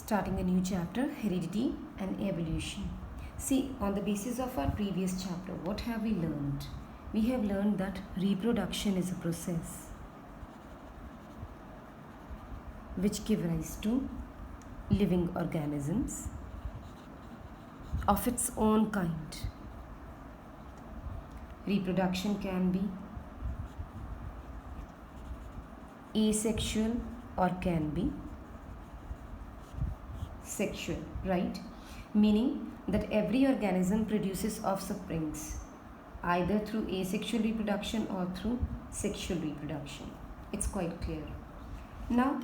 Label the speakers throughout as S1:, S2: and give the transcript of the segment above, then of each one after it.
S1: Starting a new chapter, heredity and evolution. See, on the basis of our previous chapter, what have we learned? We have learned that reproduction is a process which give rise to living organisms of its own kind. Reproduction can be asexual or can be sexual, right? Meaning that every organism produces offsprings either through asexual reproduction or through sexual reproduction. It's quite clear. Now,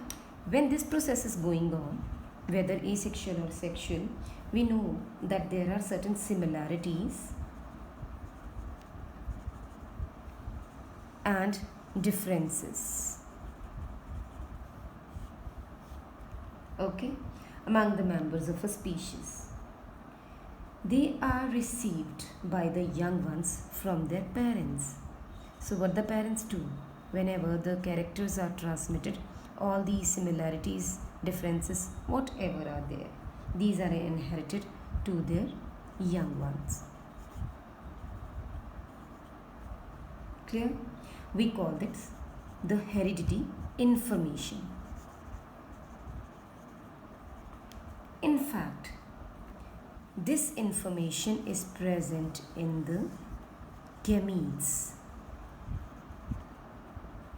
S1: when this process is going on, whether asexual or sexual, we know that there are certain similarities and differences, okay, among the members of a species. They are received by the young ones from their parents. So what the parents do, whenever the characters are transmitted, all these similarities, differences, whatever are there, these are inherited to their young ones. Clear? We call this the heredity information. In fact, this information is present in the gametes,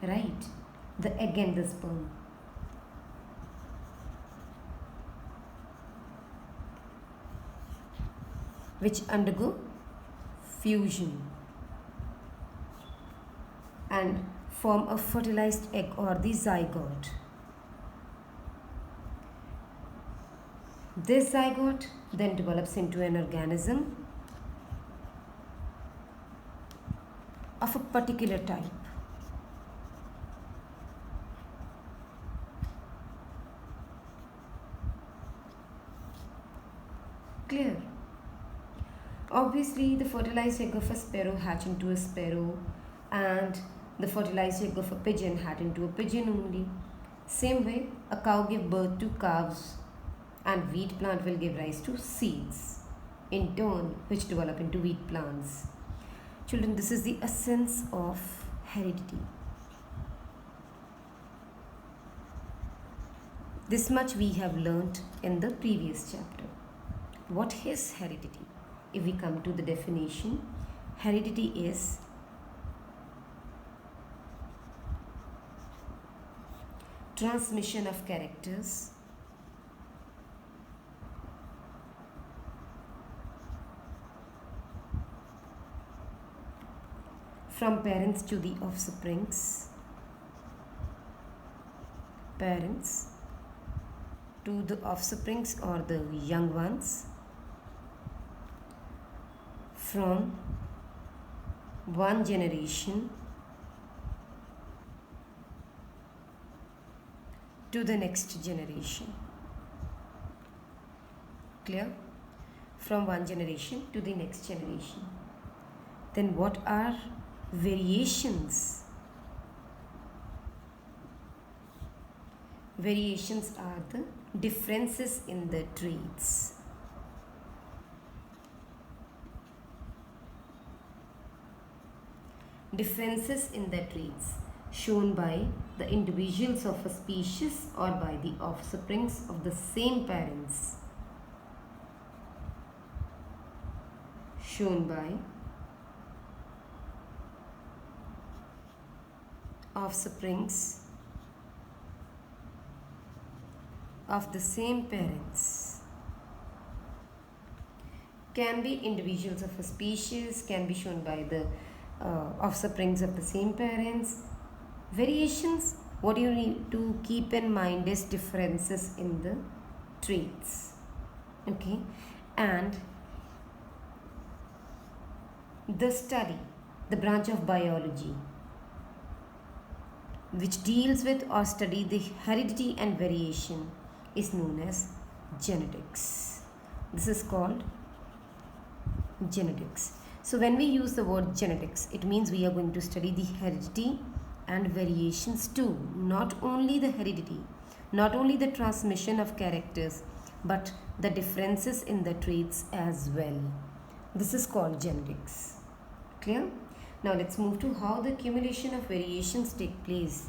S1: right? The egg and the sperm. Which undergo fusion and form a fertilized egg or the zygote. This zygote then develops into an organism of a particular type. Clear? Obviously, the fertilized egg of a sparrow hatch into a sparrow, and the fertilized egg of a pigeon hatch into a pigeon only. Same way, a cow gives birth to calves, and wheat plant will give rise to seeds, in turn, which develop into wheat plants. Children, this is the essence of heredity. This much we have learnt in the previous chapter. What is heredity? If we come to the definition, heredity is transmission of characters from parents to the offsprings, parents to the offsprings or the young ones, from one generation to the next generation. Clear? From one generation to the next generation. Then what are variations? Variations are the differences in the traits. Differences in the traits shown by the individuals of a species or by the offsprings of the same parents. Shown by offsprings of the same parents. Can be individuals of a species, can be shown by the offsprings of the same parents. Variations, what you need to keep in mind is differences in the traits. Okay, and the study, the branch of biology which deals with or study the heredity and variation is known as genetics. This is called genetics. So when we use the word genetics, it means we are going to study the heredity and variations too, not only the heredity. not only the transmission of characters but the differences in the traits as well. This is called genetics. Clear? Now let's move to how the accumulation of variations take place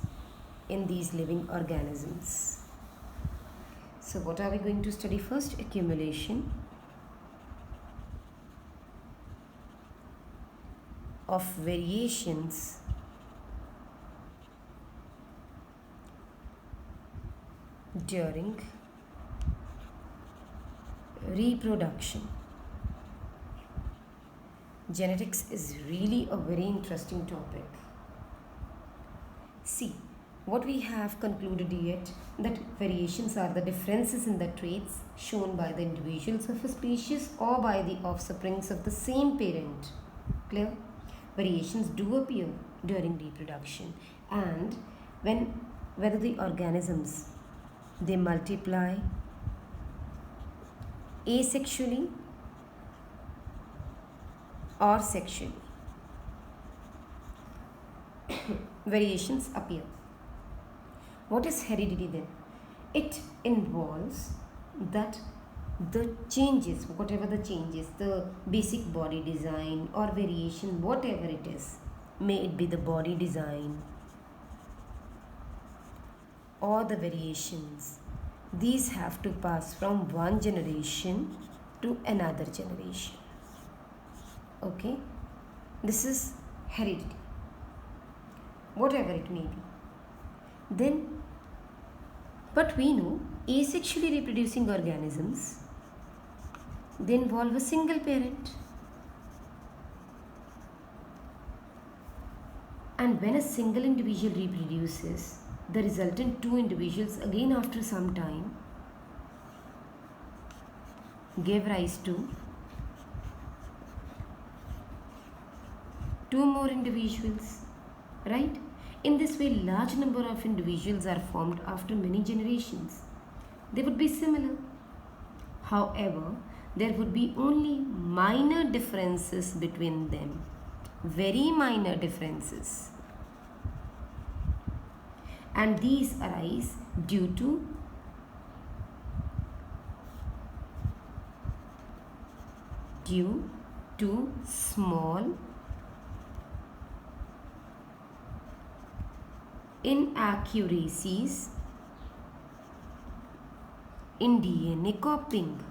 S1: in these living organisms. So what are we going to study first? Accumulation of variations during reproduction. Genetics is really a very interesting topic. See, what we have concluded yet, that variations are the differences in the traits shown by the individuals of a species or by the offsprings of the same parent. Clear? Variations do appear during reproduction, and whether the organisms they multiply asexually or sexually, variations appear. What is heredity then? It involves that the changes, whatever the changes, the basic body design or variation, whatever it is, may it be the body design or the variations, these have to pass from one generation to another generation. Okay, this is heredity, whatever it may be. Then, but we know asexually reproducing organisms, they involve a single parent, and when a single individual reproduces, the resultant two individuals again after some time gave rise to two more individuals, right? In this way, large number of individuals are formed after many generations. They would be similar. However, there would be only minor differences between them. Very minor differences. And these arise due to small inaccuracies in DNA copying.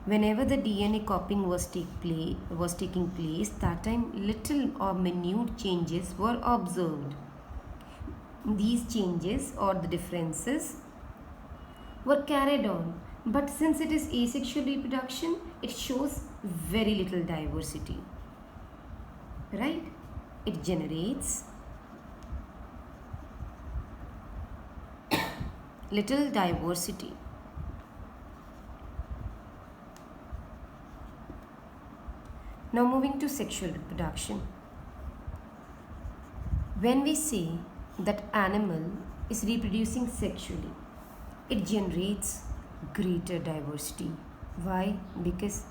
S1: Whenever the DNA copying was taking place, that time little or minute changes were observed. These changes or the differences were carried on, but since it is asexual reproduction, it shows very little diversity, right? It generates little diversity. Now moving to sexual reproduction. When we say that animal is reproducing sexually, it generates greater diversity. Why? Because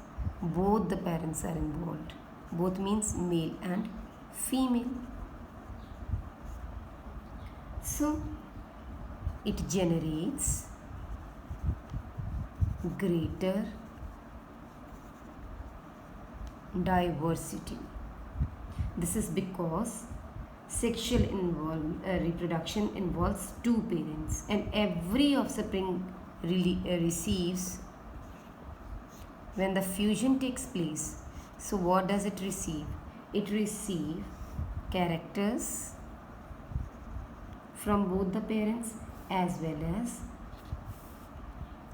S1: both the parents are involved. Both means male and female. So it generates greater diversity. This is because sexual reproduction involves two parents, and every offspring receives when the fusion takes place. So what does it receive? It receives characters from both the parents as well as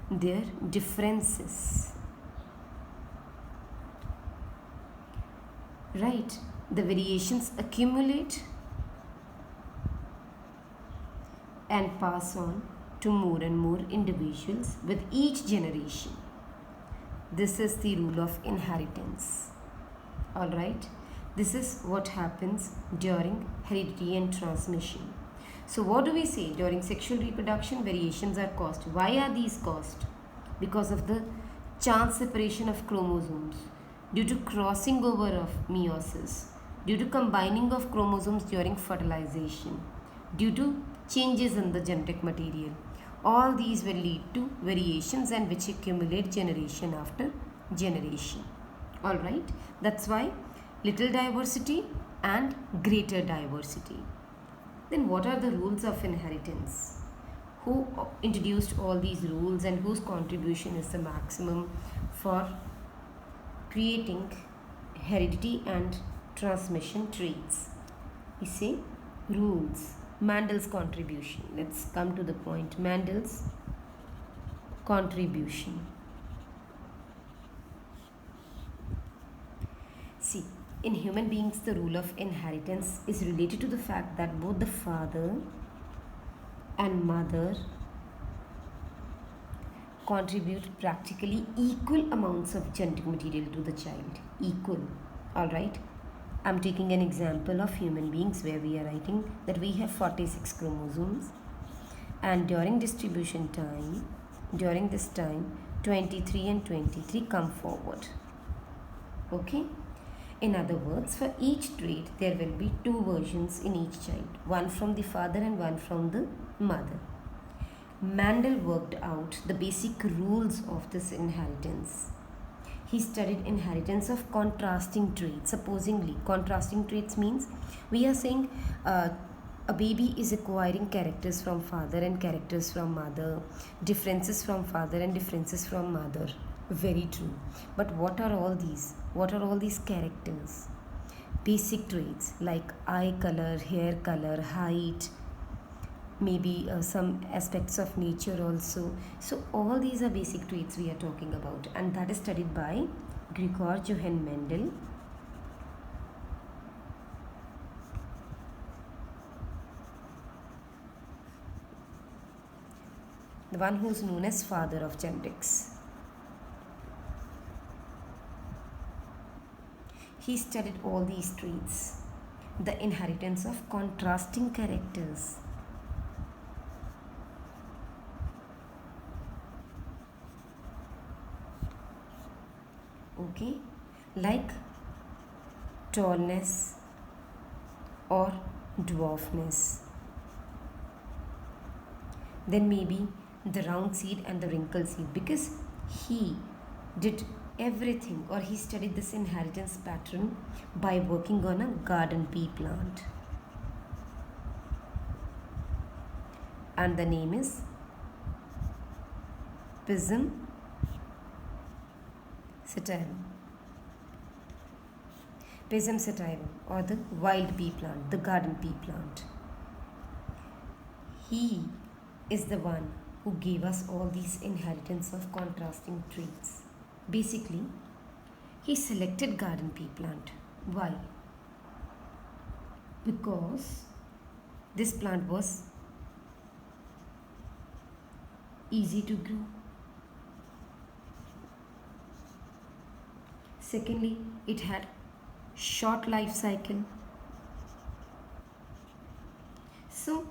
S1: their differences. Right? The variations accumulate and pass on to more and more individuals with each generation. This is the rule of inheritance. Alright? This is what happens during heredity and transmission. So what do we say? During sexual reproduction, variations are caused. Why are these caused? Because of the chance separation of chromosomes, due to crossing over of meiosis, due to combining of chromosomes during fertilization, due to changes in the genetic material. All these will lead to variations and which accumulate generation after generation. Alright, that's why little diversity and greater diversity. Then what are the rules of inheritance? Who introduced all these rules and whose contribution is the maximum for creating heredity and transmission traits? We say rules. Mendel's contribution. Let's come to the point. Mendel's contribution. See, in human beings, the rule of inheritance is related to the fact that both the father and mother contribute practically equal amounts of genetic material to the child. Equal. Alright? I'm taking an example of human beings where we are writing that we have 46 chromosomes, and during this time 23 and 23 come forward. Okay? In other words, for each trait there will be two versions in each child, one from the father and one from the mother. Mendel worked out the basic rules of this inheritance. He studied inheritance of contrasting traits. Supposingly, contrasting traits means we are saying a baby is acquiring characters from father and characters from mother, differences from father and differences from mother. Very true. But what are all these? What are all these characters? Basic traits like eye color, hair color, height, maybe some aspects of nature also. So all these are basic traits we are talking about, and that is studied by Gregor Johann Mendel. The one who is known as father of genetics. He studied all these traits, the inheritance of contrasting characters. Okay, like tallness or dwarfness. Then maybe the round seed and the wrinkled seed, because he did everything, or he studied this inheritance pattern by working on a garden pea plant. And the name is Pisum satirum. Pisum satirum, or the wild pea plant, the garden pea plant. He is the one who gave us all these inheritance of contrasting traits. Basically, he selected garden pea plant. Why? Because this plant was easy to grow. Secondly, it had short life cycle. So,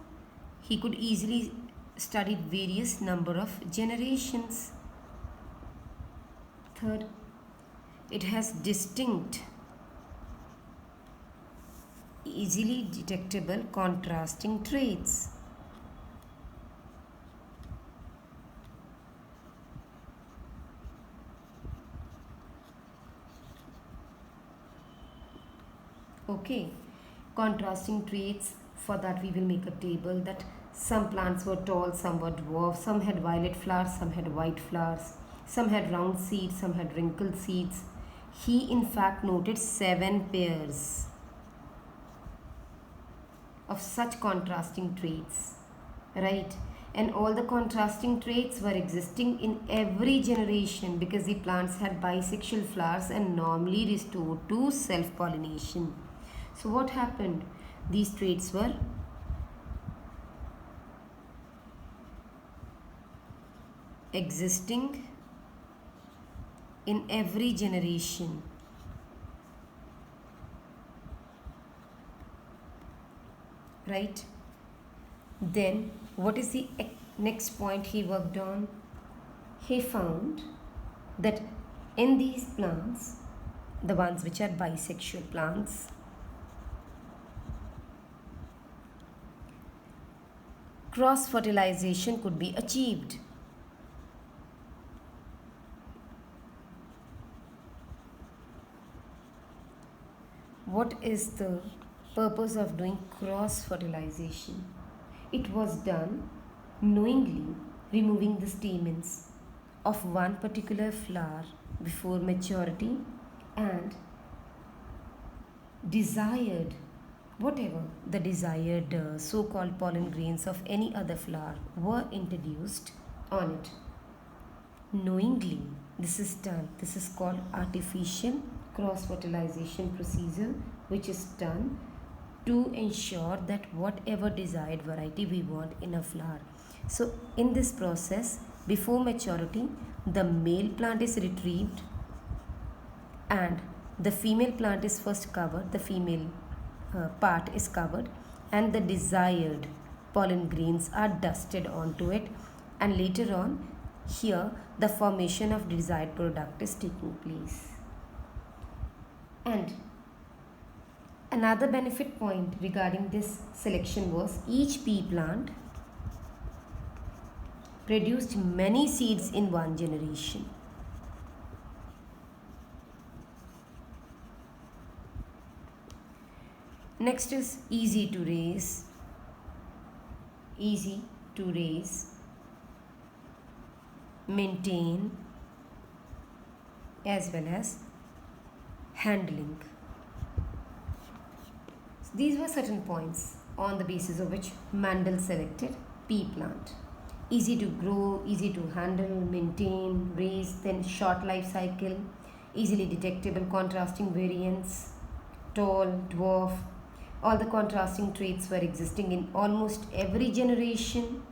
S1: he could easily study various number of generations. Third, it has distinct, easily detectable contrasting traits. Okay, contrasting traits, for that we will make a table that some plants were tall, some were dwarf, some had violet flowers, some had white flowers, some had round seeds, some had wrinkled seeds. He in fact noted 7 pairs of such contrasting traits, right? And all the contrasting traits were existing in every generation because the plants had bisexual flowers and normally restored to self-pollination. So what happened? These traits were existing in every generation. Right? Then what is the next point he worked on? He found that in these plants, the ones which are bisexual plants, cross fertilization could be achieved. What is the purpose of doing cross fertilization? It was done knowingly removing the stamens of one particular flower before maturity and desired whatever the desired so-called pollen grains of any other flower were introduced on it. Knowingly this is done. This is called artificial cross fertilization procedure, which is done to ensure that whatever desired variety we want in a flower. So in this process, before maturity, the male plant is retrieved and the female plant is first covered, the female part is covered, and the desired pollen grains are dusted onto it, and later on here the formation of desired product is taking place. And another benefit point regarding this selection was each pea plant produced many seeds in one generation. Next is easy to raise, maintain, as well as handling. So these were certain points on the basis of which Mendel selected pea plant. Easy to grow, easy to handle, maintain, raise, then short life cycle, easily detectable contrasting variants, tall, dwarf. All the contrasting traits were existing in almost every generation.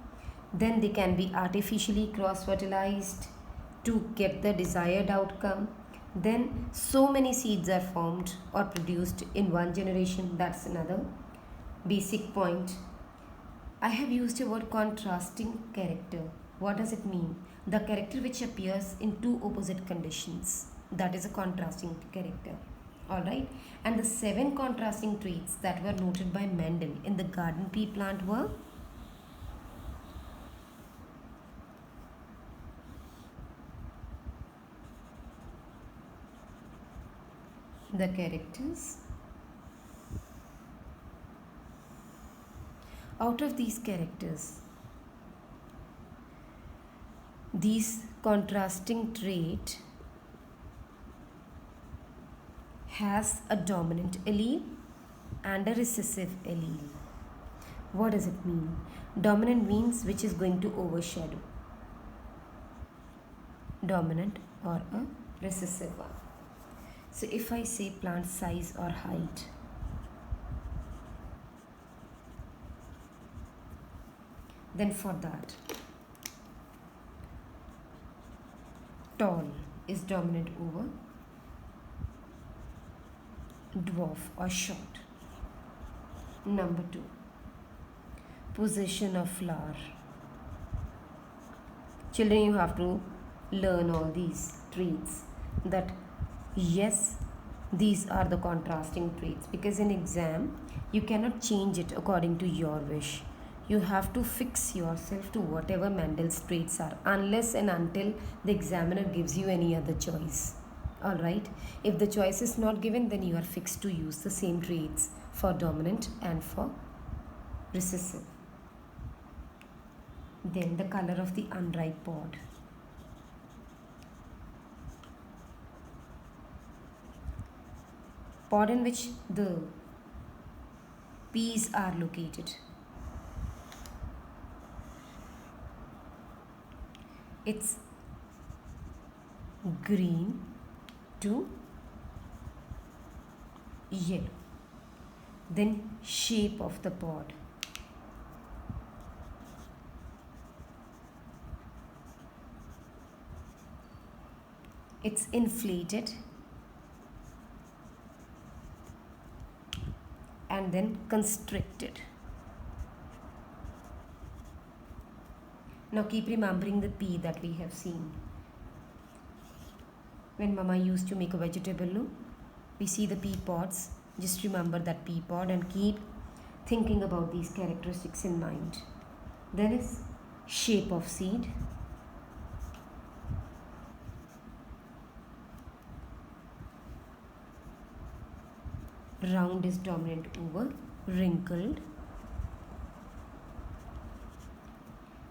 S1: Then they can be artificially cross-fertilized to get the desired outcome. Then so many seeds are formed or produced in one generation. That's another basic point. I have used the word contrasting character. What does it mean? The character which appears in two opposite conditions. That is a contrasting character. Alright. And the 7 contrasting traits that were noted by Mendel in the garden pea plant were the characters. Out of these characters, these contrasting trait has a dominant allele and a recessive allele. What does it mean? Dominant means which is going to overshadow. Dominant or a recessive one. So if I say plant size or height, then for that, tall is dominant over dwarf or short. Number 2, position of flower. Children, you have to learn all these traits, that yes, these are the contrasting traits, because in exam you cannot change it according to your wish. You have to fix yourself to whatever Mendel's traits are, unless and until the examiner gives you any other choice. Alright, if the choice is not given, then you are fixed to use the same traits for dominant and for recessive. Then the color of the unripe pod. Pod in which the peas are located. It's green to yellow. Then shape of the pod. It's inflated and then constricted. Now keep remembering the pea that we have seen. When Mama used to make a vegetable, we see the pea pods. Just remember that pea pod and keep thinking about these characteristics in mind. Then is shape of seed. Round is dominant over wrinkled.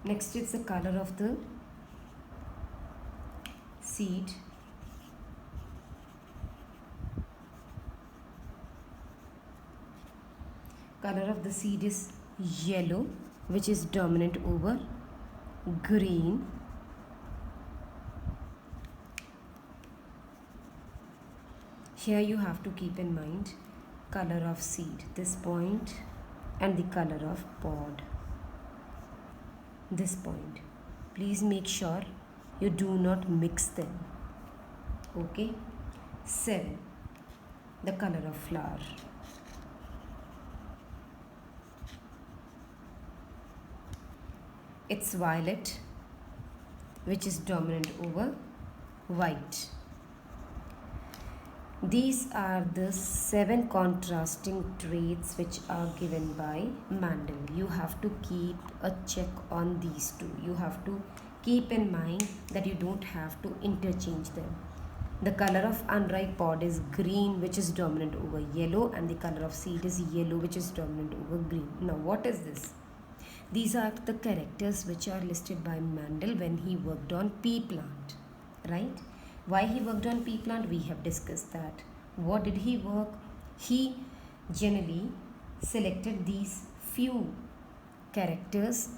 S1: Next is the color of the seed. Color of the seed is yellow, which is dominant over green. Here you have to keep in mind color of seed, this point, and the color of pod, this point. Please make sure you do not mix them. Okay. 7. The color of flower. It's violet, which is dominant over white. These are the 7 contrasting traits which are given by Mandel. You have to keep a check on these two. You have to keep in mind that you don't have to interchange them. The color of unripe pod is green, which is dominant over yellow, and the color of seed is yellow, which is dominant over green. Now, what is this? These are the characters which are listed by Mandel when he worked on pea plant, right? Why he worked on pea plant? We have discussed that. What did he work? He generally selected these few characters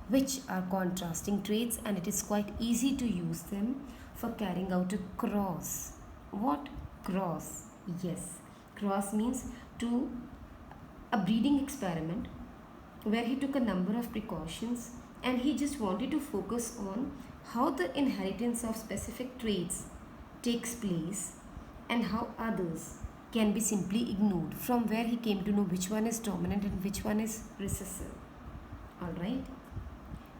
S1: which are contrasting traits, and it is quite easy to use them for carrying out a cross. What? Cross. Yes. Cross means to a breeding experiment where he took a number of precautions and he just wanted to focus on how the inheritance of specific traits takes place and how others can be simply ignored, from where he came to know which one is dominant and which one is recessive. Alright,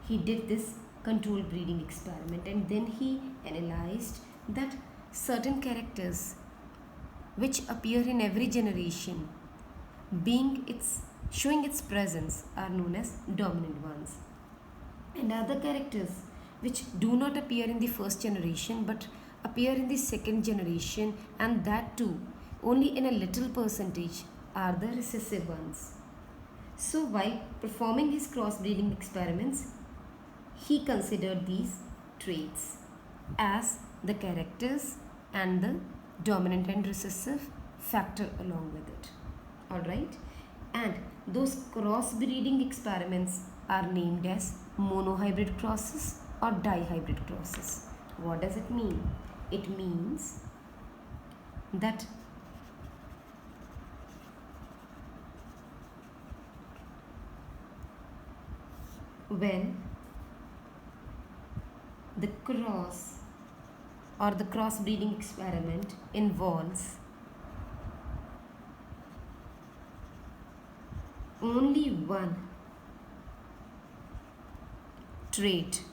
S1: he did this controlled breeding experiment and then he analyzed that certain characters which appear in every generation, showing its presence, are known as dominant ones, and other characters which do not appear in the first generation but appear in the second generation, and that too only in a little percentage, are the recessive ones. So while performing his crossbreeding experiments, he considered these traits as the characters and the dominant and recessive factor along with it. Alright, and those crossbreeding experiments are named as monohybrid crosses or dihybrid crosses. What does it mean? It means that when the cross or the crossbreeding experiment involves only one trait.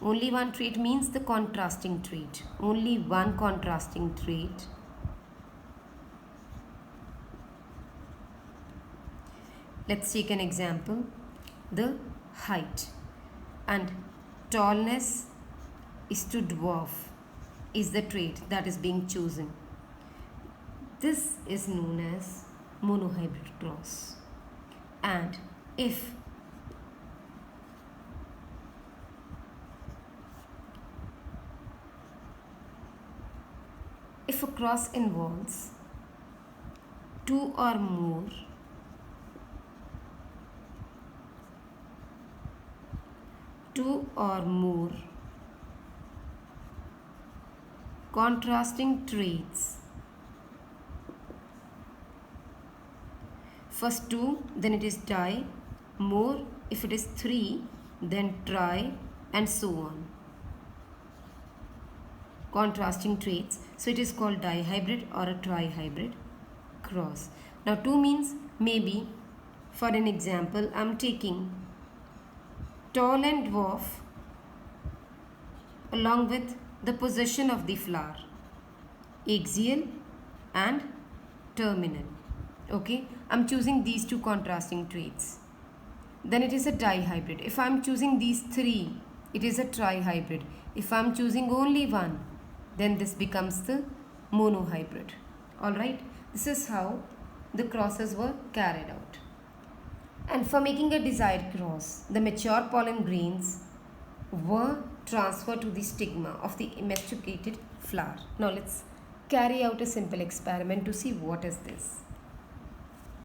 S1: Only one trait means the contrasting trait. Only one contrasting trait. Let's take an example. The height and tallness is to dwarf is the trait that is being chosen. This is known as monohybrid cross. And if a cross involves two or more contrasting traits, first 2, then it is di, more if it is 3, then tri, and so on. Contrasting traits, so it is called dihybrid or a trihybrid cross. Now 2 means maybe, for an example, I am taking tall and dwarf along with the position of the flower, axial and terminal. Okay, I am choosing these two contrasting traits. then it is a dihybrid. If I'm choosing these three, it is a trihybrid. If I'm choosing only one, then this becomes the monohybrid. Alright, this is how the crosses were carried out. And for making a desired cross, the mature pollen grains were transferred to the stigma of the emaciated flower. Now let's carry out a simple experiment to see what is this.